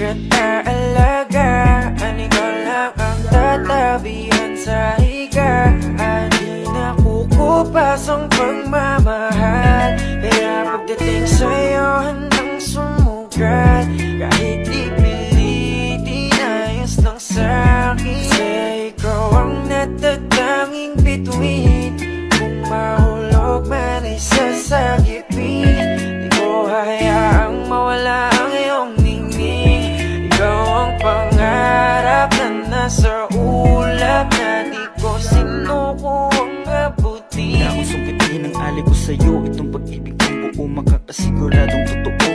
kita alagaan, ikaw lang ang tatabihan sa higaan. Di nakukupas ang pagmamahal, kaya pagdating sa'yo handang sumugat. Kahit ipilitin, ayos lang sa'kin, kasi ikaw ang natatanging bituin. Kung mahulog man ay sasagipin, di ko hayaang mawala ang iyong ningning. Ikaw ang pangarap na nasa ulap, na di ko sinukuang abutin. Wala akong sungkitin ang alay ko sa'yo, itong pag-ibig kong buo makakasiguradong totoo.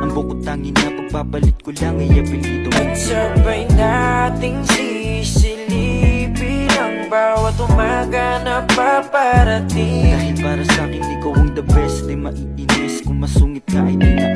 Ang bukod tangin na pagpapalit ko lang ay apelido mo. Sabay nating sisilipin ang bawat umaga na paparating. Dahil para sa'kin ikaw ang the best, di maiinis kung masungit ka ay di na